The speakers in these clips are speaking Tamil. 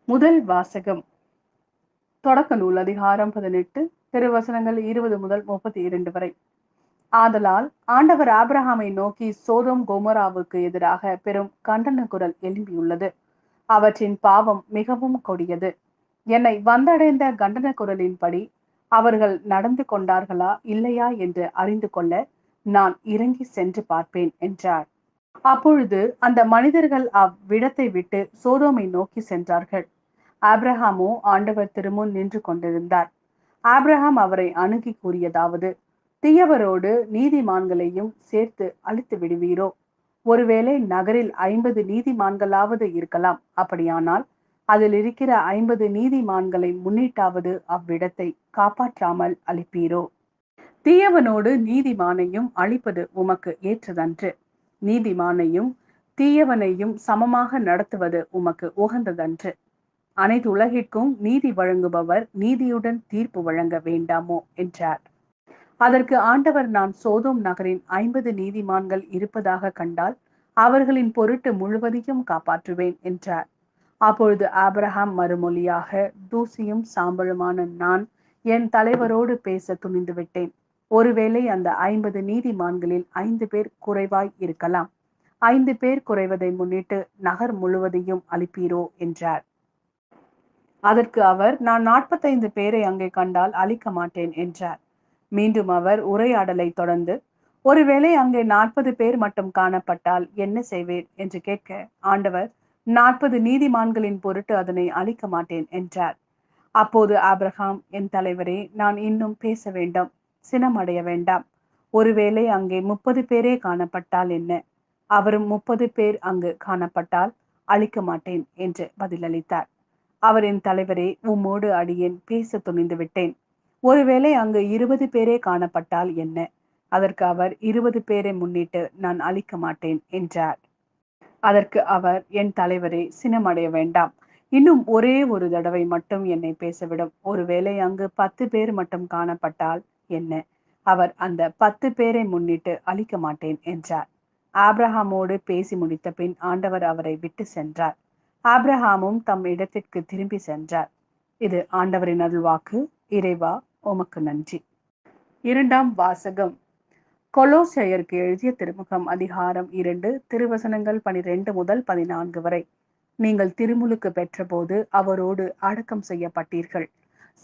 முதல் வாசகம். தொடக்க நூல் அதிகாரம் 18 திருவசனங்கள் 20 முதல் 32 வரை. ஆதலால் ஆண்டவர் ஆபிரகாமை நோக்கி, சோதோம் கொமோராவுக்கு எதிராக பெரும் கண்டன குரல் எழும்பியுள்ளது. அவற்றின் பாவம் மிகவும் கொடியது. என்னை வந்தடைந்த கண்டன குரலின்படி அவர்கள் நடந்து கொண்டார்களா இல்லையா என்று அறிந்து கொள்ள நான் இறங்கி சென்று பார்ப்பேன் என்றார். அப்பொழுது அந்த மனிதர்கள் அவ்விடத்தை விட்டு சோதோமை நோக்கி சென்றார்கள். ஆபிரகாமோ ஆண்டவர் திருமுன் நின்று கொண்டிருந்தார். ஆபிரகாம் அவரை அணுகி கூறியதாவது: தீயவரோடு நீதிமான்களையும் சேர்த்து அழித்து விடுவீரோ? ஒருவேளை நகரில் 50 நீதிமான்களாவது இருக்கலாம். அப்படியானால் அதில் இருக்கிற 50 நீதிமான்களை முன்னிட்டாவது அவ்விடத்தை காப்பாற்றாமல் அழிப்பீரோ? தீயவனோடு நீதிமானையும் அழிப்பது உமக்கு ஏற்றதன்று. நீதிமானையும் தீயவனையும் சமமாக நடத்துவது உமக்கு உகந்ததன்று. அனைத்து உலகிற்கும் நீதி வழங்குபவர் நீதியுடன் தீர்ப்பு வழங்க வேண்டாமோ என்றார். அதற்கு ஆண்டவர், நான் சோதோம் நகரின் 50 நீதிமான்கள் இருப்பதாக கண்டால் அவர்களின் பொருட்டு முழுவதையும் காப்பாற்றுவேன் என்றார். அப்பொழுது ஆபிரகாம் மறுமொழியாக, தூசியும் சாம்பலுமான நான் என் தலைவரோடு பேச துணிந்து விட்டேன். ஒருவேளை அந்த 50 நீதிமான்களில் 5 பேர் குறைவாய் இருக்கலாம். 5 பேர் குறைவதை முன்னிட்டு நகர் முழுவதையும் அழிப்பீரோ என்றார். அதற்கு அவர், நான் 45 பேரை அங்கே கண்டால் அழிக்க மாட்டேன் என்றார். மீண்டும் அவர் உரையாடலை தொடர்ந்து, ஒருவேளை அங்கே 40 பேர் மட்டும் காணப்பட்டால் என்ன செய்வேன் என்று கேட்க, ஆண்டவர், 40 நீதிமான்களின் பொருட்டு அதனை அழிக்க மாட்டேன் என்றார். அப்போது ஆபிரகாம், என் தலைவரே, நான் இன்னும் பேச வேண்டும், சினமடைய வேண்டாம். ஒருவேளை அங்கே 30 பேரே காணப்பட்டால் என்ன? அவரும் 30 பேர் அங்கு காணப்பட்டால் அழிக்க மாட்டேன் என்று பதிலளித்தார். அவரின் தலைவரே, உம்மோடு அடியேன் பேச துணிந்து விட்டேன். ஒருவேளை அங்கு 20 பேரே காணப்பட்டால் என்ன? அதற்கு அவர், 20 பேரை முன்னிட்டு நான் அழிக்க மாட்டேன் என்றார். அதற்கு அவர், என் தலைவரே, சினமடைய வேண்டாம். இன்னும் ஒரே ஒரு தடவை மட்டும் என்னை பேசவிடும். ஒருவேளை அங்கு 10 பேர் மட்டும் காணப்பட்டால் என்ன? அவர் அந்த 10 பேரை முன்னிட்டு அழிக்க மாட்டேன் என்றார். ஆபிரகாமோடு பேசி முடித்த பின் ஆண்டவர் அவரை விட்டு சென்றார். ஆபிரகாமும் தம் இடத்திற்கு திரும்பி சென்றார். இது ஆண்டவரின் அருள்வாக்கு. இறைவா, உமக்கு நன்றி. இரண்டாம் வாசகம். கொலோசையருக்கு எழுதிய திருமுகம் அதிகாரம் 2 திருவசனங்கள் 12 முதல் 14 வரை. நீங்கள் திருமுழுக்கு பெற்றபோது அவரோடு அடக்கம் செய்யப்பட்டீர்கள்.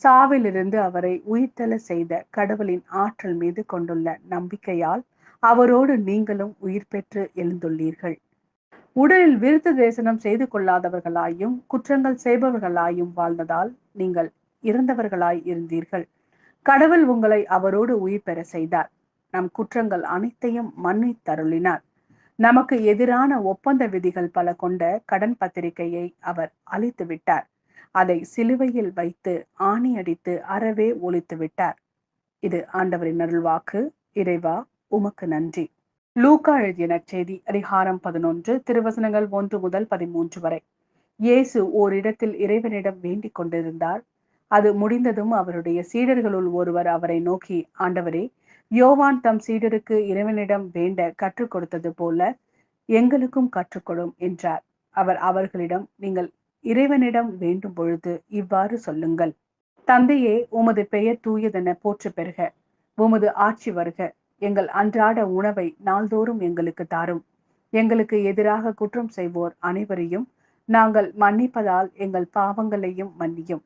சாவிலிருந்து அவரை உயிர்த்தெழ செய்த கடவுளின் ஆற்றல் மீது கொண்டுள்ள நம்பிக்கையால் அவரோடு நீங்களும் உயிர் பெற்று எழுந்துள்ளீர்கள். உடலில் விருத்த தேசனம் செய்து கொள்ளாதவர்களாயும் குற்றங்கள் செய்பவர்களாயும் வாழ்ந்ததால் நீங்கள் இறந்தவர்களாய் இருந்தீர்கள். கடவுள் உங்களை அவரோடு உயிர் பெற செய்தார். நம் குற்றங்கள் அனைத்தையும் மன்னித்தருளினார். நமக்கு எதிரான ஒப்பந்த விதிகள் பல கொண்ட கடன் பத்திரிகையை அவர் அழித்து விட்டார். அதை சிலுவையில் வைத்து ஆணி அடித்து அறவே ஒழித்து விட்டார். இது ஆண்டவரின் அருள்வாக்கு. இறைவா, உமக்கு நன்றி. லூக்கா எழுதிய நற்செய்தி அதிகாரம் 11 திருவசனங்கள் 1 முதல் 13 வரை. இயேசு ஓரிடத்தில் இறைவனிடம் வேண்டிக் கொண்டிருந்தார். அது முடிந்ததும் அவருடைய சீடர்களுள் ஒருவர் அவரை நோக்கி, ஆண்டவரே, யோவான் தம் சீடருக்கு இறைவனிடம் வேண்ட கற்றுக் கொடுத்தது போல எங்களுக்கும் கற்றுக்கொடும் என்றார். அவர் அவர்களிடம், நீங்கள் இறைவனிடம் வேண்டும் பொழுது இவ்வாறு சொல்லுங்கள்: தந்தையே, உமது பெயர் தூயதென போற்ற பெறுக. உமது ஆட்சி வருக. எங்கள் அன்றாட உணவை நாள்தோறும் எங்களுக்கு தாரும். எங்களுக்கு எதிராக குற்றம் செய்வோர் அனைவரையும் நாங்கள் மன்னிப்பதால் எங்கள் பாவங்களையும் மன்னியும்.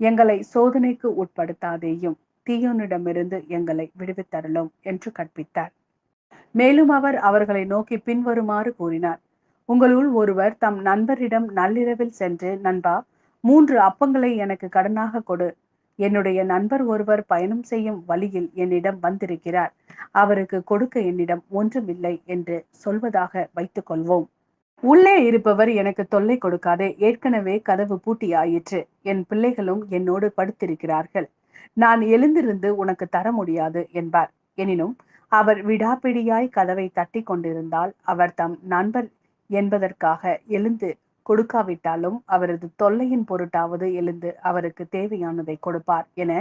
எங்களை சோதனைக்கு உட்படுத்தாதேயும், தீயோனிடமிருந்து எங்களை விடுவித்தருளும் என்று கற்பித்தார். மேலும் அவர் அவர்களை நோக்கி பின்வருமாறு கூறினார்: உங்களுள் ஒருவர் தம் நண்பரிடம் நள்ளிரவில் சென்று, நண்பா, 3 அப்பங்களை எனக்கு கடனாக கொடு. என்னுடைய நண்பர் ஒருவர் பயணம் செய்யும் வழியில் என்னிடம் வந்திருக்கிறார். அவருக்கு கொடுக்க என்னிடம் ஒன்றுமில்லை என்று சொல்வதாக வைத்துக் கொள்வோம். உள்ளே இருப்பவர், எனக்கு தொல்லை கொடுக்காதே, ஏற்கனவே கதவு பூட்டியாயிற்று. என் பிள்ளைகளும் என்னோடு படுத்திருக்கிறார்கள். நான் எழுந்திருந்து உனக்கு தர முடியாது என்பார். எனினும் அவர் விடாப்பிடியாய் கதவை தட்டி கொண்டிருந்தால் அவர் தம் நண்பர் என்பதற்காக எழுந்து கொடுக்காவிட்டாலும் அவரது தொல்லையின் பொருட்டாவது எழுந்து அவருக்கு தேவையானதை கொடுப்பார் என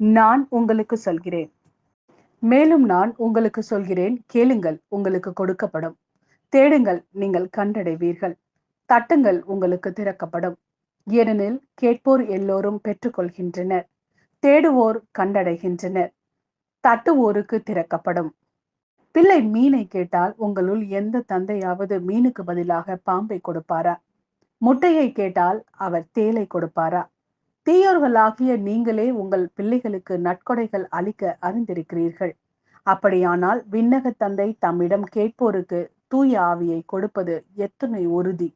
நான் உங்களுக்கு சொல்கிறேன். மேலும் நான் உங்களுக்கு சொல்கிறேன், கேளுங்கள், உங்களுக்கு கொடுக்கப்படும். தேடுங்கள், நீங்கள் கண்டடைவீர்கள். தட்டுங்கள், உங்களுக்கு திறக்கப்படும். ஏனெனில் கேட்போர் எல்லோரும் பெற்றுக்கொள்கின்றனர், தேடுவோர் கண்டடைகின்றனர், தட்டுவோருக்கு திறக்கப்படும். பிள்ளை மீனை கேட்டால் உங்களுள் எந்த தந்தையாவது மீனுக்கு பதிலாக பாம்பை கொடுப்பாரா? முட்டையை கேட்டால் அவர் தேலை கொடுப்பாரா? தீயோர்களாகிய நீங்களே உங்கள் பிள்ளைகளுக்கு நற்கொடைகள் அளிக்க அறிந்திருக்கிறீர்கள். அப்படியானால் விண்ணக தந்தை தம்மிடம் கேட்போருக்கு தூய ஆவியை கொடுப்பது எத்தனை உறுதி!